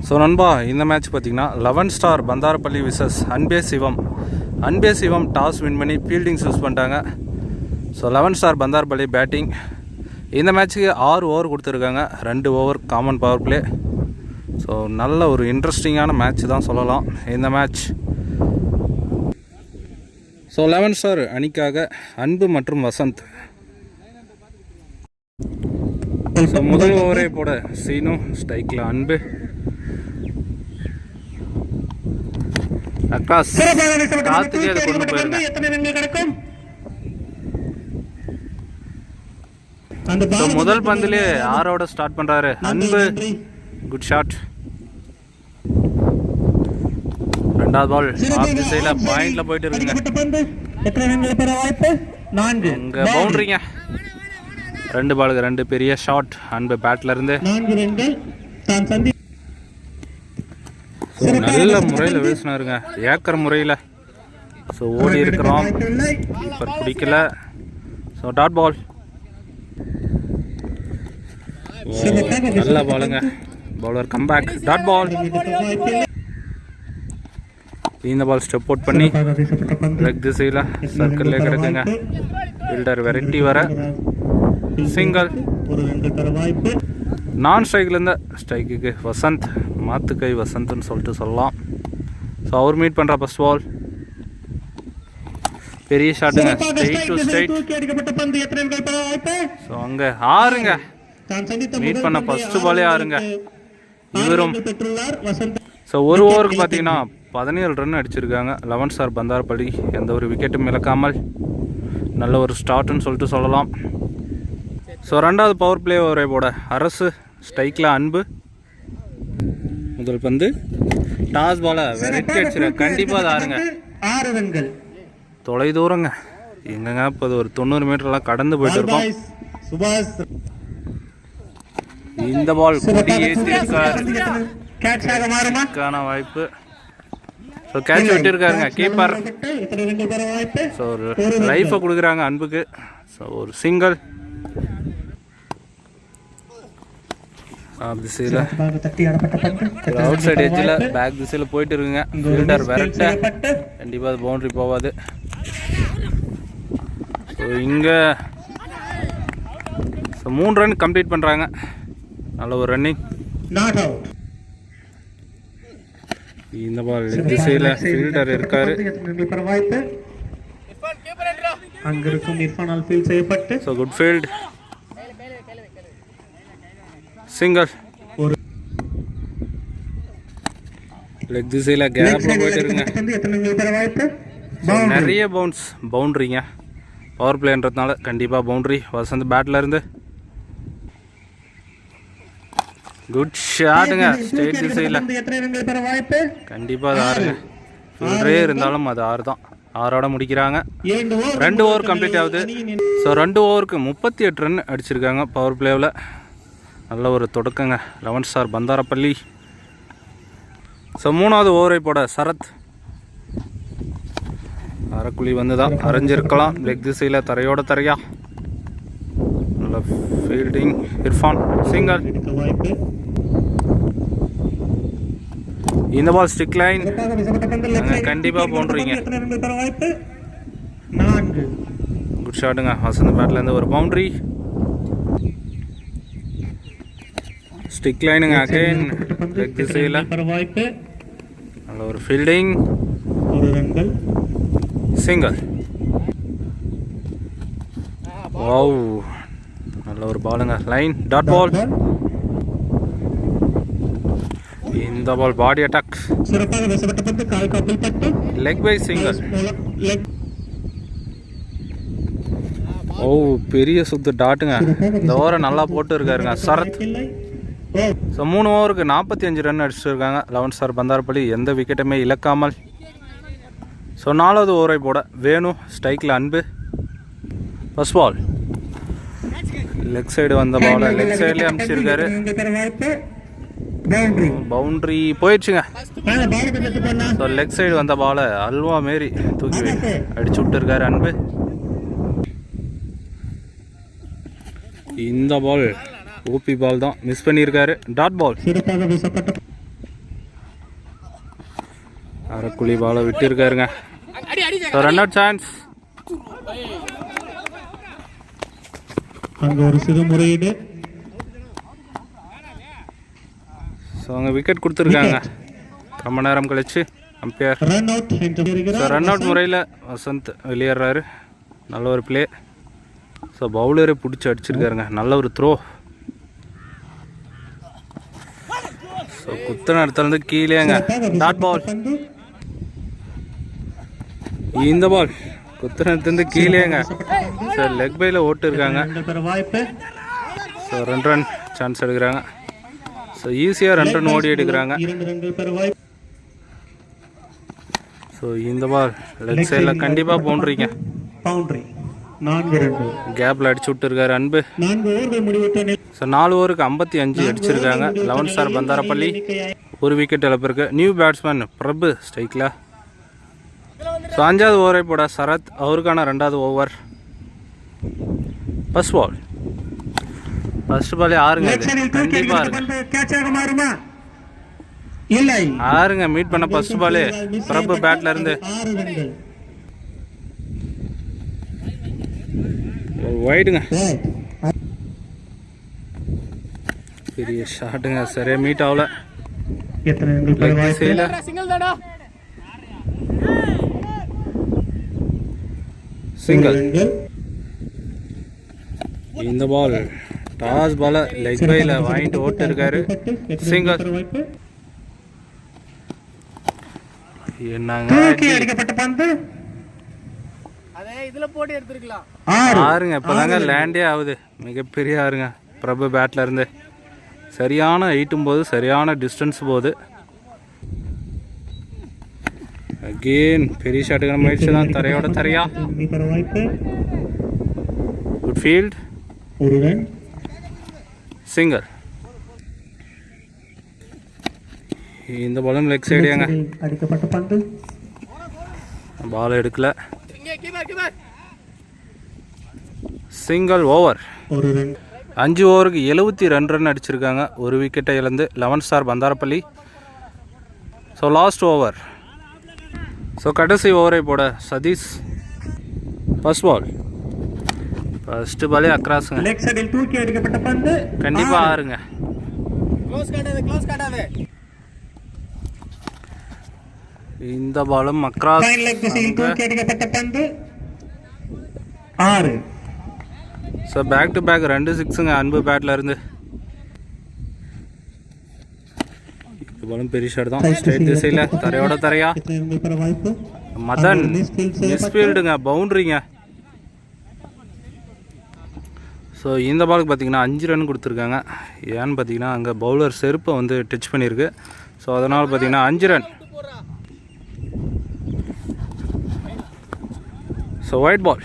So நண்பா, இந்த match பார்த்திங்கன்னா 11 ஸ்டார் பந்தாரப்பள்ளி விசஸ் அன்பே சிவம். அன்பே சிவம் டாஸ் வின் பண்ணி ஃபீல்டிங் சூஸ் பண்ணிட்டாங்க. So 11 star Pandarappalli batting. இந்த மேட்ச்சுக்கு 6 ஓவர் கொடுத்துருக்காங்க, 2 over common power play. So நல்ல ஒரு இன்ட்ரெஸ்டிங்கான மேட்ச் தான் சொல்லலாம் இந்த மேட்ச். ஸோ 11 ஸ்டார் அணிக்காக அன்பு மற்றும் வசந்த். ஸோ முதல் ஓவரே போட சீனு, ஸ்ட்ரைக்கில் அன்பு. அக்காஸ் காத்துக்கே அதை கொண்டு போயிருங்க. முதல் பந்திலே 6 ஸ்டார்ட் பண்றாரு அன்பு. Good shot. ரெண்டாவது பால் ஆஃப் திசையில பாயிண்ட்ல போயிட்டு இருக்குங்க. இங்க பவுண்டரிங்க. 2 பாலுக்கு 2 பெரிய ஷாட் அன்பு பேட்ல இருந்து. நல்ல முறையில் வீசினாருங்க, ஏக்கர் முறையில். ஸோ ஓடி இருக்கிறோம், இப்போ பிடிக்கல. So dot ball. நல்ல பாலுங்க, பவுலர் கம்பேக். Dot ball. இந்த பால் ஸ்டெப் அவுட் பண்ணி லெக் திசையில் சர்க்கிள்லேயே கிடக்குங்க. ஃபீல்டர் வெரைட்டி வர சிங்கிள். நான் ஸ்ட்ரைக்லேருந்து ஸ்ட்ரைக்குக்கு வசந்த், மாத்துக்கை வசந்த்னு சொல்லிட்டு சொல்லலாம். ஸோ அவர் மீட் பண்ணுற ஃபர்ஸ்ட் பால் பெரிய ஷாட்டுங்க, ஸ்ட்ரைட் டு ஸ்ட்ரைட். ஸோ அங்கே 6ங்க மீட் பண்ண ஃபர்ஸ்ட் பாலே 6ங்க இவரும். ஸோ ஒரு ஓவருக்கு பார்த்தீங்கன்னா 17 ரன் அடிச்சிருக்காங்க 11 ஸ்டார் பந்தாரப்பள்ளி. எந்த ஒரு விக்கெட்டும் இழக்காமல் நல்ல ஒரு ஸ்டார்ட்னு சொல்லிட்டு சொல்லலாம். ஸோ ரெண்டாவது பவர் பிளே ஓவரை போட அரசு, ஸ்ட்ரைக்கில் அன்பு. முதல் பந்து டாஸ் பால வெரைட்டி அடிச்சிருக்க, கண்டிப்பாக அது 6 ரன்கள். தொலை தூரங்க, எங்கங்க இப்போ ஒரு 90 மீட்டர்லாம் கடந்து போயிட்டு இருக்கோம். இந்த பால் கொடியேற்றிருக்காருக்கான வாய்ப்பு. ஸோ கேட்ச் விட்டுருக்காருங்க கீப்பர். ஸோ ஒரு லைஃபை கொடுக்குறாங்க அன்புக்கு. ஸோ ஒரு சிங்கிள். திசையில் அவுட் சைடு எட்ஜில் பேக் திசையில் போயிட்டு இருக்குங்க. ஃபீல்டர் விரட்ட, கண்டிப்பாக அது பவுண்ட்ரி போகாது. ஸோ இங்கே 3 ரன் கம்ப்ளீட் பண்ணுறாங்க. நல்ல ஒரு ரன்னிங். இந்த பால் லெக் திசையில் ஃபீல்டர் இருக்காரு. So good field. Single. Leg திசையில் கேப்ல போயிட்டு இருக்குங்க. நிறைய பவுண்டரிங்க. பவர் பிளேன்றதுனால கண்டிப்பாக பவுண்டரி. வசந்த் பேட்டில் இருந்து குட் ஷாட்டுங்க, ஸ்ட்ரெயிட் திசையில். கண்டிப்பாக அது 6ங்க. ஃபீல்டரே இருந்தாலும் அது 6 தான். 6ஓட முடிக்கிறாங்க. 2 ஓவர் கம்ப்ளீட் ஆகுது. ஸோ 2 ஓவருக்கு 38 ரன் அடிச்சிருக்காங்க பவர் பிளேவில். நல்ல ஒரு தொடக்கங்க 11 ஸ்டார் பந்தாரப்பள்ளி. ஸோ 3வது ஓவரை போட சரத். அரைக்குழி வந்து தான் அரைஞ்சிருக்கலாம். லெக் திசையில் தரையோட தரையா. நல்ல ஃபீல்டிங் இர்ஃபான். சிங்கிள். இந்த பால் ஸ்டிக் லைன், கண்டிப்பாக பவுண்டரிங்க. குட் ஷாட்டுங்க வசந்த் பேட்லேருந்து ஒரு பவுண்டரி. ஸ்டிக் லைனுங்க அகைன் லெக் திசையில். நல்ல ஒரு ஃபீல்டிங். சிங்கிள். வாவ், நல்ல ஒரு பாலுங்க. லைன். Dot ball. இந்த ball body attack. Leg bye single. ஓ, பெரிய சுத்து டாட்டுங்க. இந்த ஓவரை நல்லா போட்டு இருக்காருங்க சரத். ஸோ 3 ஓவருக்கு 45 ரன் அடிச்சிருக்காங்க 11 ஸ்டார் பந்தாரப்பள்ளி, எந்த விக்கெட்டுமே இழக்காமல். ஸோ 4வது ஓவரை போட வேணு, ஸ்ட்ரைக்கில் அன்பு. ஃபர்ஸ்ட் பால் லெக் சைடு வந்த பால் லெக் சைட்லேயே அனுப்பிச்சிருக்காரு. பவுண்ட்ரி போயிடுச்சுங்க. ஸோ லெக் சைடு வந்த பாலை அல்வா மாரி தூக்கி அடிச்சு விட்டுருக்காரு அன்பு. இந்த பால் ஓபி பால் தான் மிஸ் பண்ணியிருக்காரு. Dot ball. அரைக்குழி பாலை விட்டுருக்காருங்க. So run out chance. அங்கே ஒரு சிறு முறையீடு. ஸோ அங்கே விக்கெட் கொடுத்துருக்காங்க ரொம்ப நேரம் கழிச்சு அம்பையர். ஸோ ரன் அவுட் முறையில் வசந்த் வெளியேறாரு. நல்ல ஒரு பிளே. ஸோ பவுலரை பிடிச்சி அடிச்சிருக்காருங்க. நல்ல ஒரு த்ரோ. ஸோ குத்துன இடத்துலேருந்து கீழேங்க டாட் பால். இந்த பால் குத்துன இடத்துலேருந்து கீழேங்க. ஸோ லெக் பையில் ஓட்டு இருக்காங்க. ஸோ 2 ரன் சான்ஸ் எடுக்கிறாங்க. ஸோ ஈஸியாக 2 ரன் ஓடி எடுக்கிறாங்க. ஸோ இந்த பால் லெக் சைடில் கண்டிப்பாக பவுண்ட்ரிங்க. கேப்பில் அடிச்சு விட்டுருக்காரு அன்பு. ஸோ 4 ஓவருக்கு 55 அடிச்சிருக்காங்க. 11 ஸ்டார் பந்தாரப்பள்ளி. ஒரு விக்கெட் இழப்பிருக்கு. நியூ பேட்ஸ்மேன் பிரபு ஸ்ட்ரைக்கில். ஸோ 5வது ஓவரை போட சரத். அவருக்கான 2வது ஓவர். First ball. ஃபர்ஸ்ட் பாலே ஆறுங்க. கண்டிப்பாக இருக்கு. ஆறுங்க மீட் பண்ண ஃபர்ஸ்ட் பாலே பிரபு பேட்ல இருந்து. வைடுங்க. பெரிய ஷாட்டுங்க. சரியா மீட் ஆகல. சிங்கிள். இந்த பால் டாஸ் பால லெக் பைல வாங்கிட்டு ஓட்டு இருக்காரு. சிங்கிள். என்னங்க ஆறுங்க. இப்பதாங்க லேண்டே ஆகுது. மிகப்பெரிய ஆறுங்க. பிரபு பேட்ல இருந்து சரியான ஹைட்டும் போது சரியான டிஸ்டன்ஸ் போகுது. அகெயின் பெரிய ஷாட்டுக்கான முயற்சி தான். தரையோட தரையா. Good field. சிங்கர். இந்த பாலும் லெக் சைடுங்க. பால் எடுக்கல. Single over. 5 ஓவருக்கு 72 ரன் அடிச்சிருக்காங்க. ஒரு விக்கெட்டை இழந்து 11 star Pandarappalli. So last over. So கடைசி ஓவரை போட சதீஷ். First ball. ஃபர்ஸ்ட் பாலே அக்ராஸுங்க. கண்டிப்பாக ஆறுங்க. இந்த பாலும் across. So back to back 2 சிக்ஸுங்க அன்பு பேட்ல இருந்து. இந்த பாலும் பெரிய ஷாட் தான். ஸ்ட்ரைட் திசையில் தரையோட தரையா. மதன் மிஸ்ஃபீல்டுங்க. பவுண்ட்ரிங்க. ஸோ இந்த பாலுக்கு பார்த்தீங்கன்னா 5 ரன் கொடுத்துருக்காங்க. ஏன்னு பார்த்தீங்கன்னா அங்கே பவுலர் செருப்பை வந்து டச் பண்ணியிருக்கு. ஸோ அதனால் பார்த்தீங்கன்னா 5 ரன். So white ball.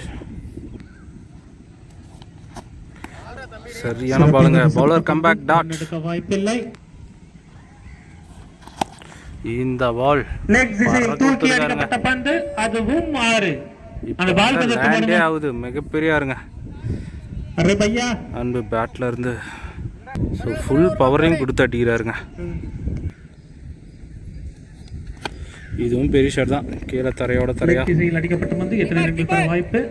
சரியான பாலுங்க. Bowler comeback dot. இந்த பால் லேண்டே ஆகுது. மிகப்பெரிய ஆறுங்க. அன்பு பேட்ல இருந்து ஸோ ஃபுல் பவரையும் கொடுத்து அடிக்கிறாருங்க. இதுவும் பெரிய ஷாட் தான். கீழே தரையோட தரையா. வாய்ப்பு.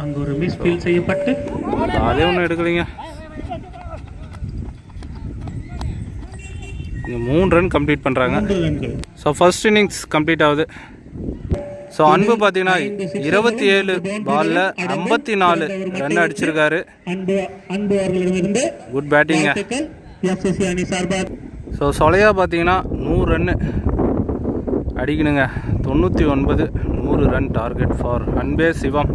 அங்க ஒரு மிஸ் ஃபீல்ட் செய்யப்பட்டு அதே ஒன்றும் எடுக்கலைங்க. இங்கே 3 ரன் கம்ப்ளீட் பண்ணுறாங்க. ஸோ ஃபர்ஸ்ட் இன்னிங்ஸ் கம்ப்ளீட் ஆகுது. ஸோ அன்பு பார்த்தீங்கன்னா 27 பாலில் 54 ரன் அடிச்சிருக்காரு. குட் பேட்டிங்க. ஸோ சொலையா பார்த்தீங்கன்னா 100 ரன்னு அடிக்கணுங்க. 99 100 ரன் டார்கெட் ஃபார் அன்பே சிவம்.